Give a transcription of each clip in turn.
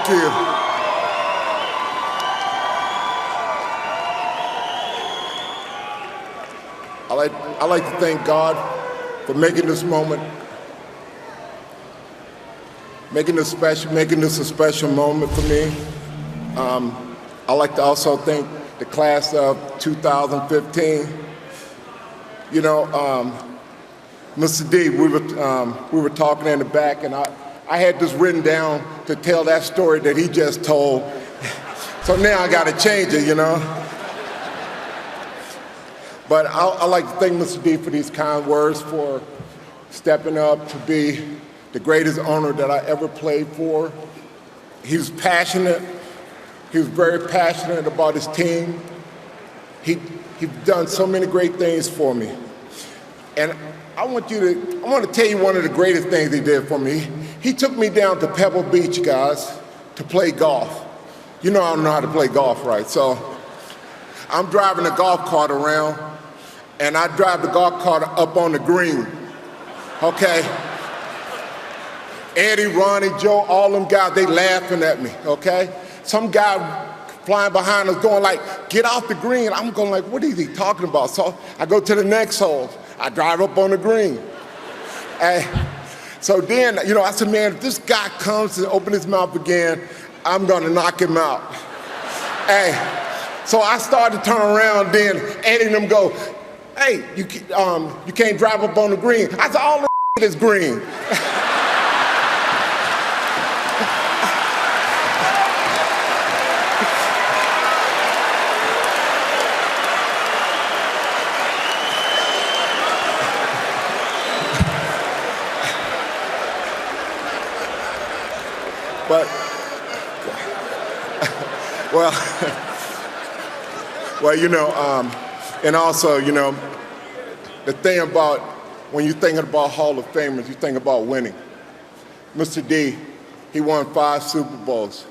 you. I like to thank God for making this moment, making this a special moment for me. I like to also thank the class of 2015. You know, Mr. D, we were talking in the back, and I had this written down to tell that story that he just told. So now I got to change it, you know. But I like to thank Mr. D for these kind words, for stepping up to be the greatest owner that I ever played for. He was passionate. He was very passionate about his team. He's done so many great things for me. And I want to tell you one of the greatest things he did for me. He took me down to Pebble Beach, guys, to play golf. You know I don't know how to play golf, right? So I'm driving a golf cart around, and I drive the golf cart up on the green, okay? Eddie, Ronnie, Joe, all them guys, they laughing at me, okay? Some guy flying behind us going like, get off the green. I'm going like, what is he talking about? So I go to the next hole. I drive up on the green. And so then, you know, I said, man, if this guy comes to open his mouth again, I'm gonna knock him out. Hey, so I started to turn around, then Eddie and them go, hey, you can't drive up on the green. I said, all the is green. But, well, you know, and also, you know, the thing about when you're thinking about Hall of Famers, you think about winning. Mr. D, he won 5 Super Bowls.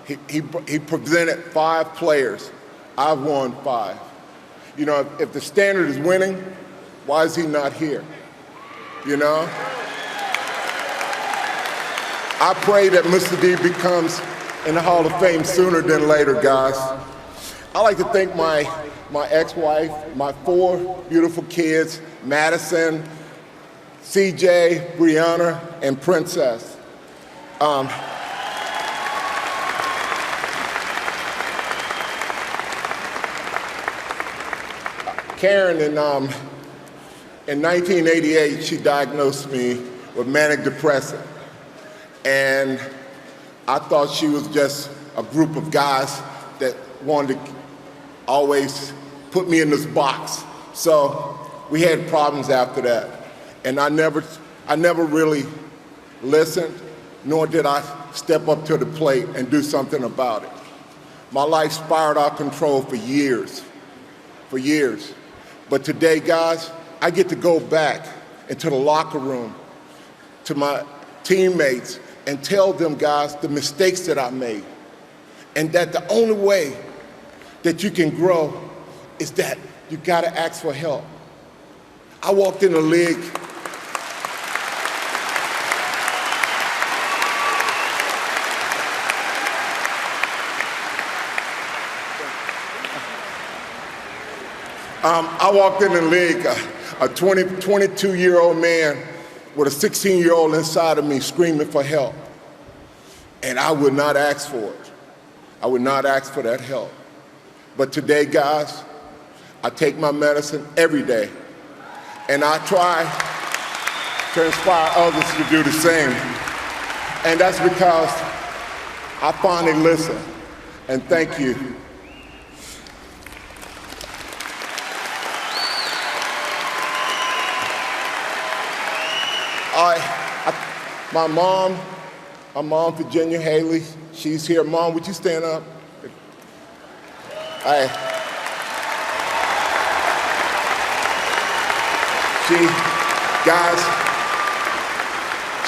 He presented 5 players. I've won 5. You know, if the standard is winning, why is he not here? You know? I pray that Mr. D becomes in the Hall of Fame sooner than later, guys. I like to thank my ex-wife, my 4 beautiful kids, Madison, CJ, Brianna, and Princess. Karen, in 1988, she diagnosed me with manic depressive. And I thought she was just a group of guys that wanted to always put me in this box. So we had problems after that. And I never really listened, nor did I step up to the plate and do something about it. My life spiraled out of control for years. But today, guys, I get to go back into the locker room to my teammates and tell them, guys, the mistakes that I made, and that the only way that you can grow is that you gotta ask for help. I walked in the league. I walked in the league, a 22-year-old man with a 16-year-old inside of me screaming for help. And I would not ask for it. I would not ask for that help. But today, guys, I take my medicine every day. And I try to inspire others to do the same. And that's because I finally listen. And thank you. My mom, Virginia Haley, she's here. Mom, would you stand up? Guys,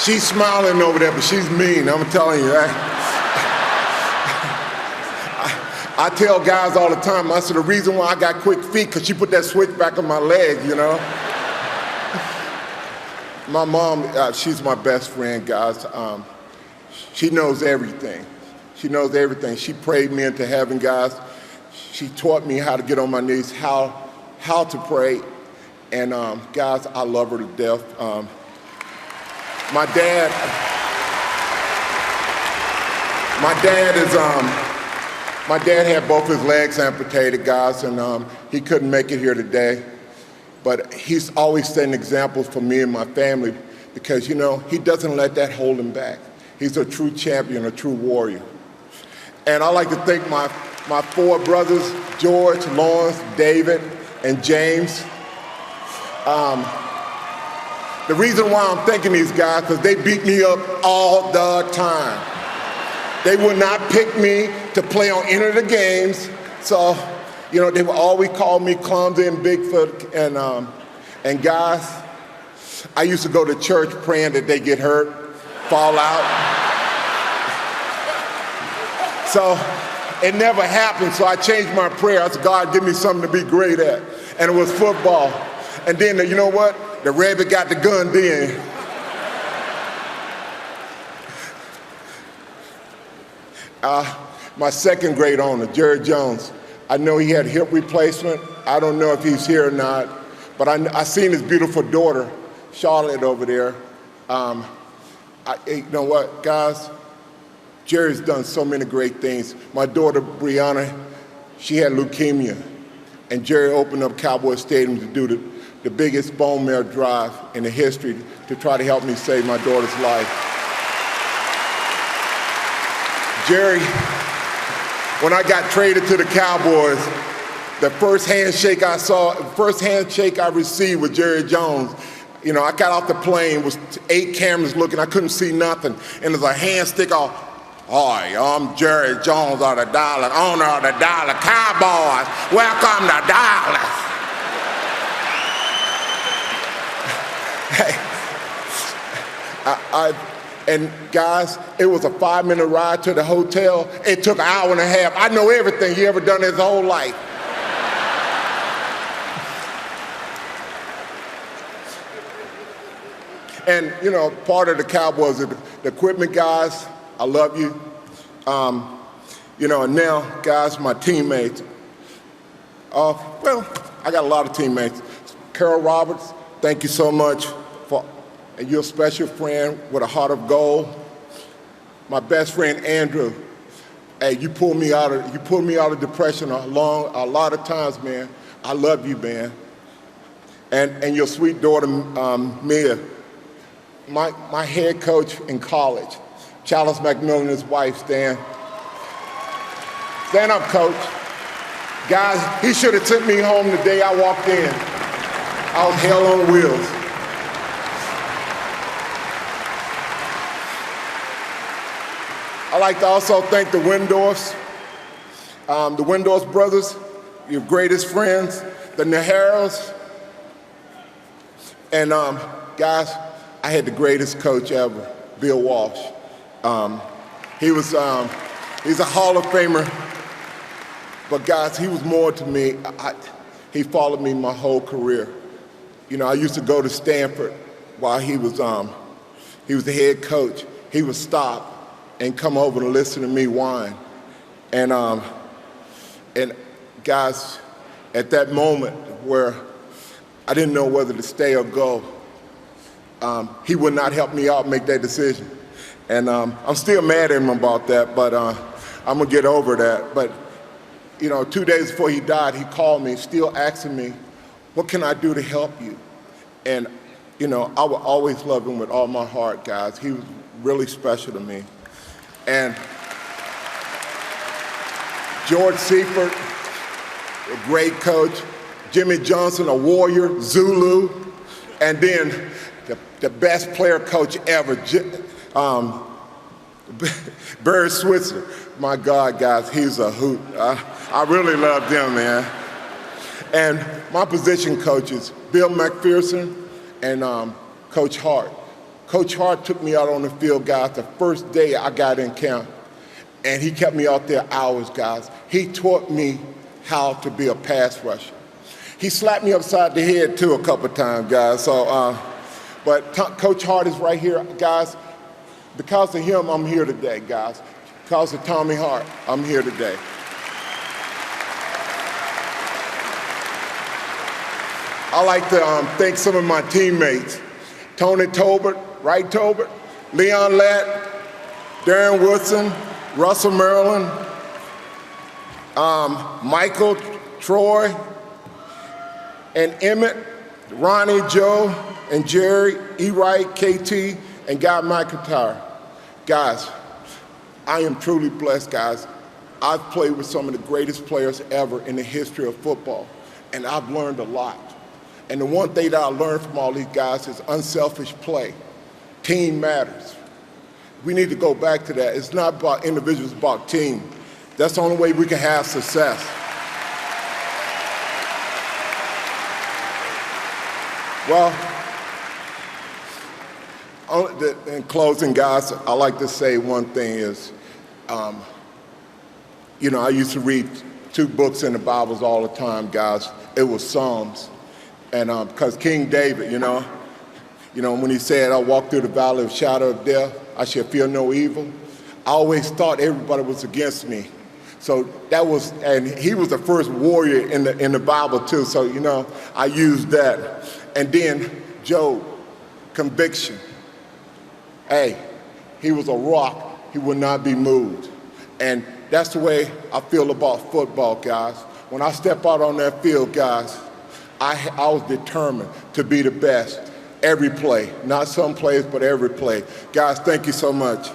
she's smiling over there, but she's mean, I'm telling you. I tell guys all the time, I said, the reason why I got quick feet, because she put that switch back on my leg, you know? My mom, she's my best friend, guys. She knows everything. She knows everything. She prayed me into heaven, guys. She taught me how to get on my knees, how to pray. And guys, I love her to death. My dad had both his legs amputated, guys, and he couldn't make it here today. But he's always setting examples for me and my family because, you know, he doesn't let that hold him back. He's a true champion, a true warrior. And I like to thank my four brothers, George, Lawrence, David, and James. The reason why I'm thanking these guys, because they beat me up all the time. They would not pick me to play on any of the games. So, you know, they would always call me clumsy and Bigfoot. And guys, I used to go to church praying that they get hurt, fall out. So it never happened. So I changed my prayer. I said, God, give me something to be great at. And it was football. And then, you know what? The rabbit got the gun then. My second grade owner, Jerry Jones, I know he had hip replacement. I don't know if he's here or not, but I seen his beautiful daughter, Charlotte, over there. You know what, guys? Jerry's done so many great things. My daughter, Brianna, she had leukemia, and Jerry opened up Cowboy Stadium to do the biggest bone marrow drive in the history to try to help me save my daughter's life. Jerry, when I got traded to the Cowboys, the first handshake I received with Jerry Jones, you know, I got off the plane, was 8 cameras looking, I couldn't see nothing, and there's a hand stick off. Hi, I'm Jerry Jones of the Dallas, owner of the Dallas Cowboys. Welcome to Dallas. Hey, and guys, it was a 5-minute ride to the hotel. It took an hour and a half. I know everything he ever done his whole life. And, you know, part of the Cowboys, the equipment guys, I love you. You know, and now, guys, my teammates. Well, I got a lot of teammates. Carol Roberts, thank you so much. And you're a special friend with a heart of gold. My best friend Andrew, hey, you pulled me out of depression a lot of times, man. I love you, man. And your sweet daughter Mia, my head coach in college, Chalice McMillan, his wife, Stan. Stand up, coach. Guys, he should have took me home the day I walked in. I was hell on wheels. I'd like to also thank the Windorfs brothers, your greatest friends, the Naharos. And guys, I had the greatest coach ever, Bill Walsh. He's a Hall of Famer, but guys, he was more to me. He followed me my whole career. You know, I used to go to Stanford while he was the head coach. He would stop and come over to listen to me whine. And guys, at that moment where I didn't know whether to stay or go, he would not help me out make that decision. And I'm still mad at him about that, but I'm gonna get over that. But, you know, 2 days before he died, he called me, still asking me, what can I do to help you? And, you know, I will always love him with all my heart, guys. He was really special to me. And George Seifert, a great coach. Jimmy Johnson, a warrior, Zulu. And then the best player coach ever, Barry Switzer. My God, guys, he's a hoot. I really love them, man. And my position coaches, Bill McPherson and Coach Hart. Coach Hart took me out on the field, guys, the first day I got in camp, and he kept me out there hours, guys. He taught me how to be a pass rusher. He slapped me upside the head, too, a couple times, guys. So, but Coach Hart is right here, guys. Because of him, I'm here today, guys. Because of Tommy Hart, I'm here today. I like to thank some of my teammates, Tony Tolbert, Wright Tolbert, Leon Lett, Darren Woodson, Russell Maryland, Michael, Troy, and Emmett, Ronnie, Joe, and Jerry, E. Wright, KT, and Guy McIntyre. Guys, I am truly blessed, guys. I've played with some of the greatest players ever in the history of football, and I've learned a lot. And the one thing that I learned from all these guys is unselfish play. Team matters. We need to go back to that. It's not about individuals, it's about team. That's the only way we can have success. Well, in closing, guys, I like to say one thing is, I used to read 2 books in the Bibles all the time, guys. It was Psalms. And because King David, when he said, "I walk through the valley of shadow of death, I shall fear no evil," I always thought everybody was against me. So and he was the first warrior in the Bible too. So, I used that. And then Job, conviction. Hey, he was a rock. He would not be moved. And that's the way I feel about football, guys. When I step out on that field, guys, I was determined to be the best every play. Not some plays, but every play. Guys, thank you so much.